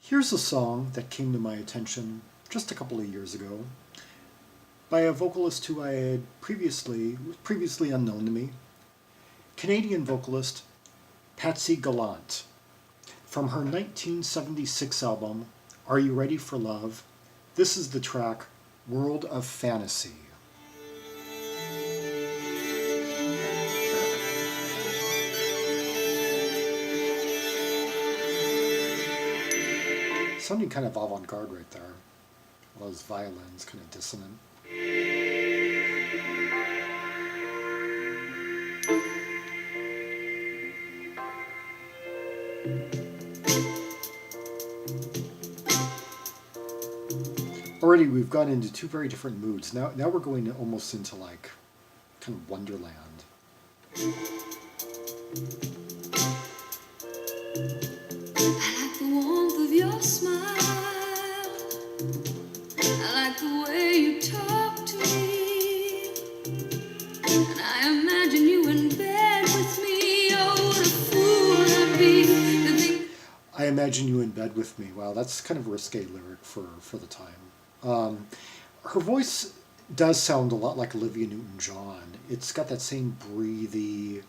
Here's a song that came to my attention just a couple of years ago by a vocalist who I had previously unknown to me, Canadian vocalist Patsy Gallant. From her 1976 album, Are You Ready for Love? This is the track World of Fantasy. Sounding kind of avant-garde right there. All those violins, kind of dissonant. Already we've gone into two very different moods. Now we're going almost into like kind of Wonderland. Your smile, I like the way you talk to me, and I imagine you in bed with me. Oh, what a fool I'd be. I imagine you in bed with me. Wow, that's kind of a risque lyric for the time. Her voice does sound a lot like Olivia Newton-John. It's got that same breathy,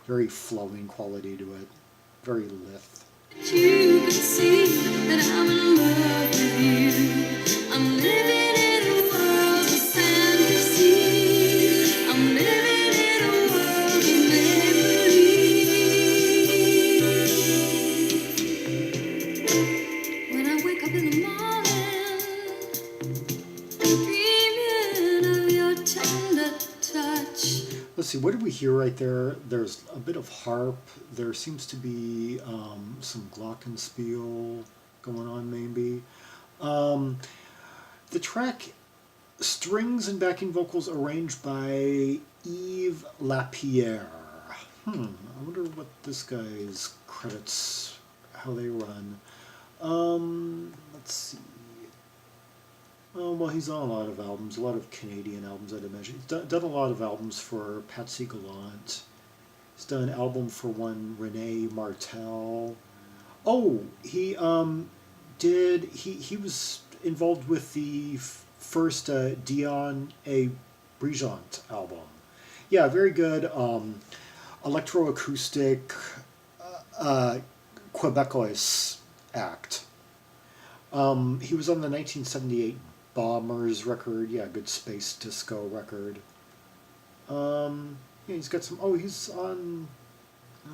very flowing quality to it, very lithe. You can see that I'm in love with you. I'm living in a world of fantasy. I'm living in a world of make-believe. When I wake up in the morning, dreaming of your tender touch. Let's see, what did we hear right there? There's a bit of harp. There seems to be some glockenspiel going on, maybe. The track, strings and backing vocals arranged by Yves Lapierre. I wonder what this guy's credits, how they run. Let's see. Oh, well, he's on a lot of albums, a lot of Canadian albums, I'd imagine. He's done a lot of albums for Patsy Gallant. He's done an album for one Renee Martel. Oh, he was involved with the first Dion A. Brigant album. Yeah, very good electroacoustic Quebecois act. He was on the 1978 Bombers record, yeah, good space disco record. Yeah, he's got some. Oh, he's on. A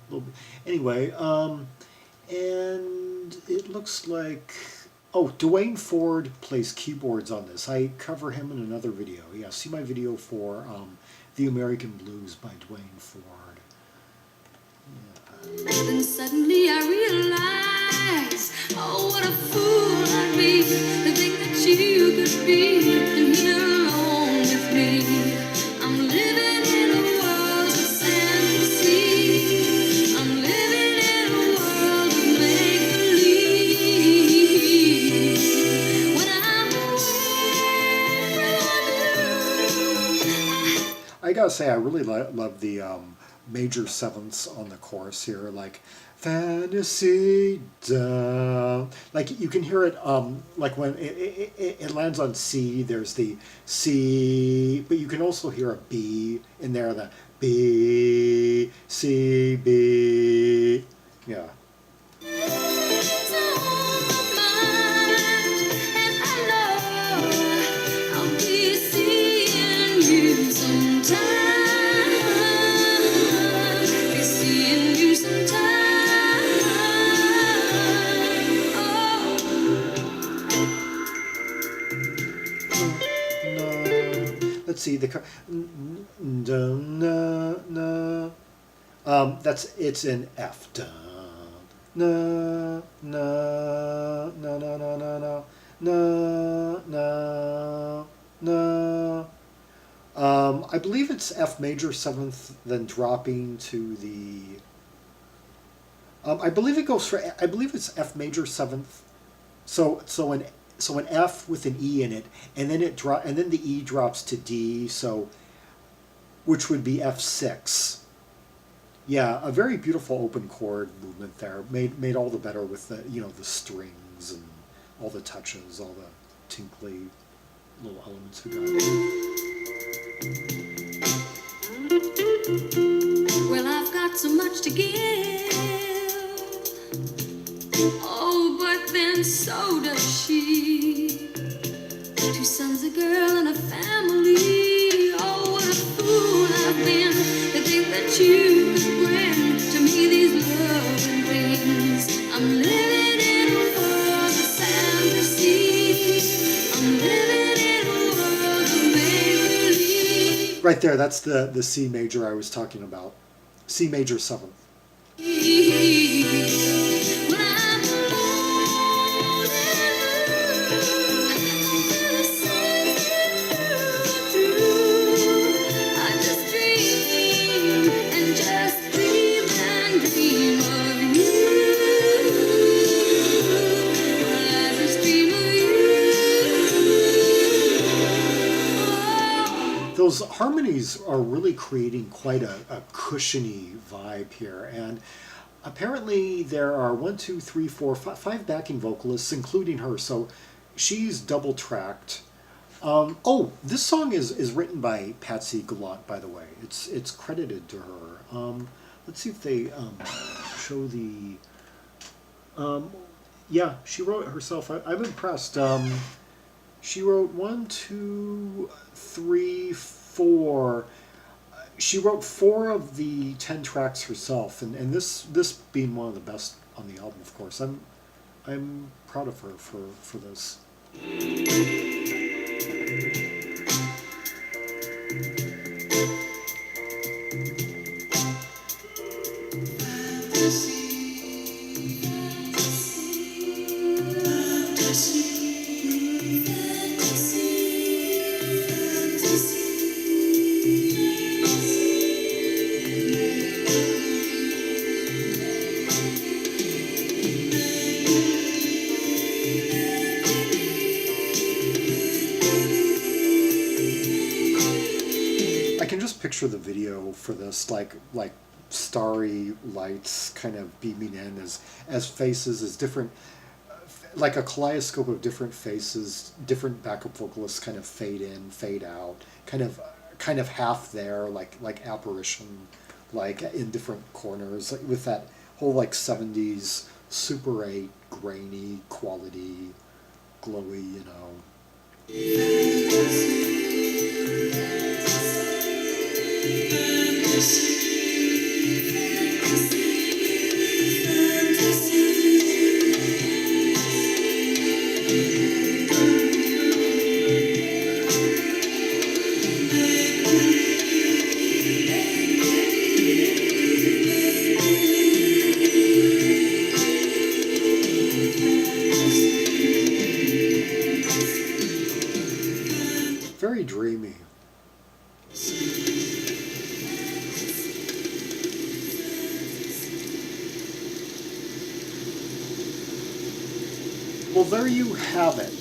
little bit. Anyway, and it looks like. Oh, Dwayne Ford plays keyboards on this. I cover him in another video. Yeah, see my video for The American Blues by Dwayne Ford. Yeah. Then suddenly I realize, oh, what a fool I'd be to think that you could be and here alone with me. I'm living in a world of fantasy. I'm living in a world of make-believe. When I'm away from you, I gotta say, I really love the major sevenths on the chorus here, like fantasy down. Like you can hear it, like when it lands on C, there's the C, but you can also hear a B in there, the B, C, B, yeah. Let's see the it's in F. Na na na na na na na na na. I believe it's F major seventh, then dropping to the. I believe it goes for. I believe it's F major seventh. So an F with an E in it, and then the E drops to D. So, which would be F6. Yeah, a very beautiful open chord movement there. Made all the better with the the strings and all the touches, all the tinkly little elements we got. Well, I've got so much to give. Oh, but then so does she. Two sons, a girl, and a family. Oh, what a fool I've been to think that you could bring to me these loving things. I'm living in a world of fantasy. I'm living in a world of make-believe. Right there, that's the C major I was talking about. C major 7th. When I'm alone and I sing through, I just dream and just dream and dream of you. I just dream of you. Those harmonies are really creating quite a cushiony vibe here, and apparently there are 5 backing vocalists, including her, so she's double tracked. Oh, this song is written by Patsy Gallant, by the way. It's credited to her. Let's see if they show the. Yeah, she wrote it herself. I'm impressed. She wrote 1, 2, 3, 4. She wrote 4 of the 10 tracks herself, and this being one of the best on the album, of course. I'm proud of her for this. Picture the video for this, like starry lights kind of beaming in as faces, as different, like a kaleidoscope of different faces, different backup vocalists kind of fade in, fade out, kind of half there, like apparition, like in different corners, like with that whole like 70s Super 8 grainy quality, glowy, very dreamy. Well, there you have it.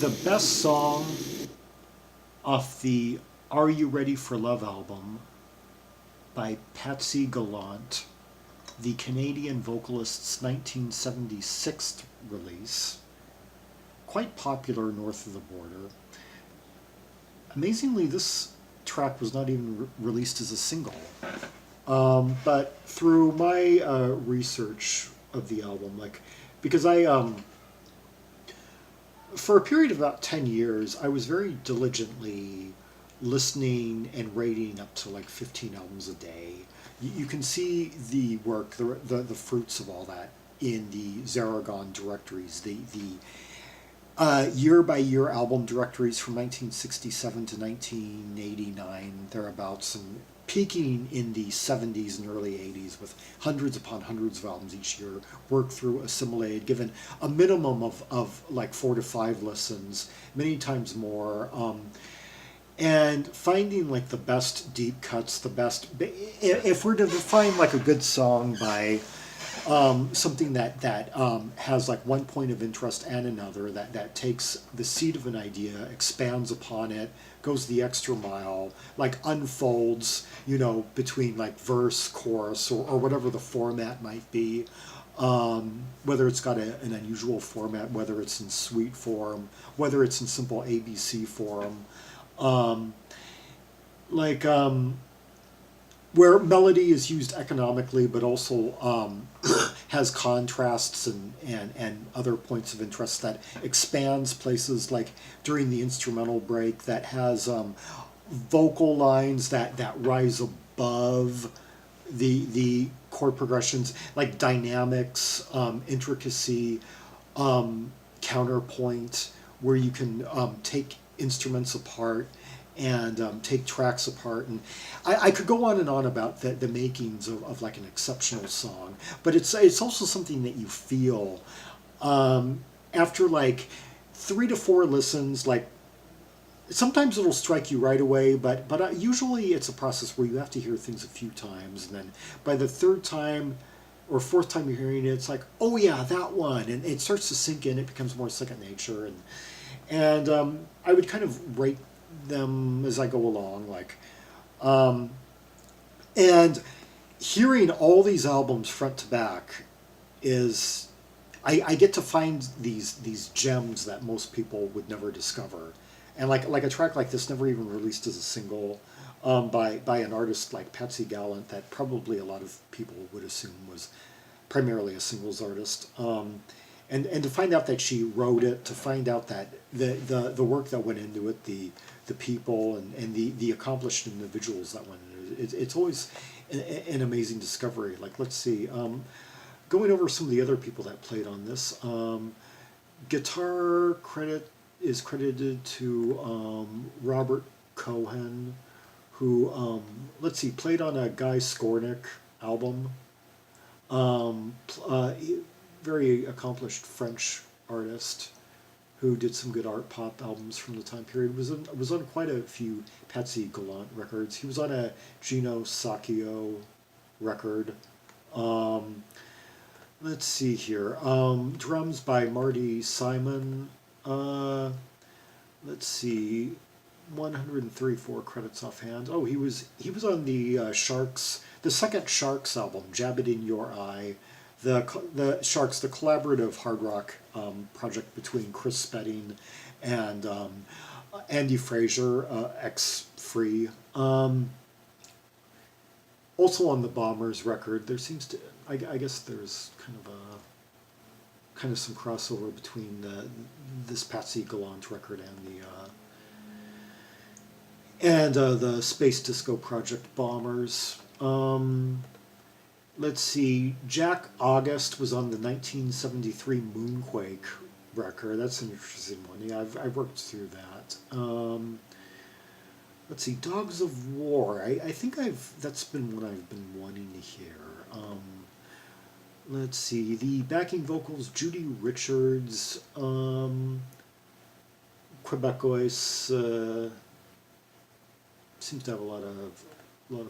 The best song off the Are You Ready for Love album by Patsy Gallant, the Canadian vocalist's 1976 release. Quite popular north of the border. Amazingly, this track was not even released as a single. But through my research of the album, because I, for a period of about 10 years, I was very diligently listening and rating up to 15 albums a day. You can see the work, the fruits of all that in the Zaragon directories, the year-by-year album directories from 1967 to 1989, thereabouts, and peaking in the 70s and early 80s with hundreds upon hundreds of albums each year, worked through, assimilated, given a minimum of 4 to 5 listens, many times more, and finding the best deep cuts, the best, if we're to define a good song by something that has like one point of interest and another, that takes the seed of an idea, expands upon it, goes the extra mile, like unfolds, between like verse, chorus, or whatever the format might be. Whether it's got an unusual format, whether it's in suite form, whether it's in simple ABC form, like where melody is used economically, but also has contrasts and other points of interest, that expands places like during the instrumental break, that has vocal lines that rise above the chord progressions, like dynamics, intricacy, counterpoint, where you can take instruments apart and take tracks apart. And I could go on and on about the makings of like an exceptional song, but it's also something that you feel after like 3 to 4 listens. Like sometimes it'll strike you right away, but usually it's a process where you have to hear things a few times, and then by the 3rd time or 4th time you're hearing it, it's like, oh yeah, that one, and it starts to sink in. It becomes more second nature, and I would kind of rate them as I go along, like, and hearing all these albums front to back is, I get to find these gems that most people would never discover. And like a track like this, never even released as a single, by an artist like Patsy Gallant, that probably a lot of people would assume was primarily a singles artist. And to find out that she wrote it, to find out that the work that went into it, the people and the accomplished individuals that went into it, it's always an amazing discovery. Like, let's see, going over some of the other people that played on this. Guitar credit is credited to Robert Cohen, who, let's see, played on a Guy Skornick album. Very accomplished French artist who did some good art pop albums from the time period. Was on quite a few Patsy Gallant records. He was on a Gino Sacchio record. Let's see here. Drums by Marty Simon. Let's see. 134 credits offhand. Oh, he was on the Sharks, the second Sharks album, Jab It In Your Eye. The Sharks, the collaborative hard rock project between Chris Spedding and Andy Fraser, ex-Free. Also on the Bombers record, there seems to, I guess there's kind of some crossover between this Patsy Gallant record and the Space Disco Project Bombers. Let's see, Jack August was on the 1973 Moonquake record. That's an interesting one. Yeah, I've worked through that. Let's see, Dogs of War. I think that's been one I've been wanting to hear. Let's see, the backing vocals, Judi Richards, Quebecois, seems to have a lot of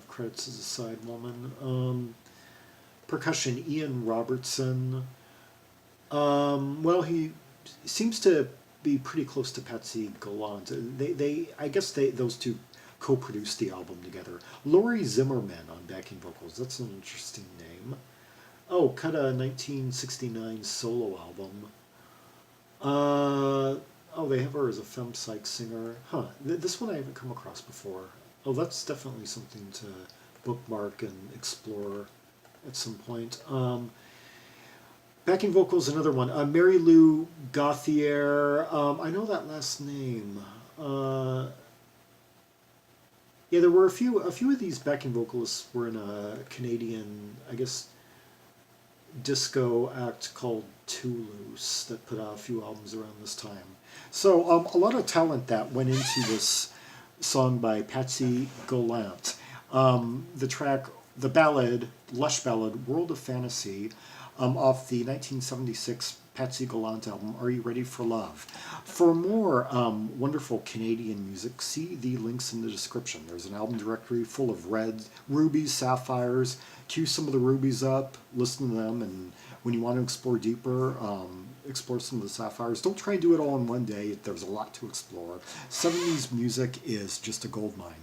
credits as a side woman. Percussion, Ian Robertson. Well, he seems to be pretty close to Patsy Gallant. I guess those two co-produced the album together. Lorri Zimmerman on backing vocals. That's an interesting name. Oh, cut a 1969 solo album. Oh, they have her as a femme psych singer. Huh. This one I haven't come across before. Oh, that's definitely something to bookmark and explore at some point. Backing vocals, another one. Mary Lou Gauthier. I know that last name. Yeah, there were a few of these backing vocalists were in a Canadian, I guess, disco act called Toulouse that put out a few albums around this time. So a lot of talent that went into this song by Patsy Gallant. The track, the ballad, lush ballad, World of Fantasy, off the 1976 Patsy Gallant album, Are You Ready for Love? For more wonderful Canadian music, see the links in the description. There's an album directory full of reds, rubies, sapphires. Cue some of the rubies up, listen to them, and when you want to explore deeper, explore some of the sapphires. Don't try and do it all in one day. There's a lot to explore. 70s music is just a gold mine.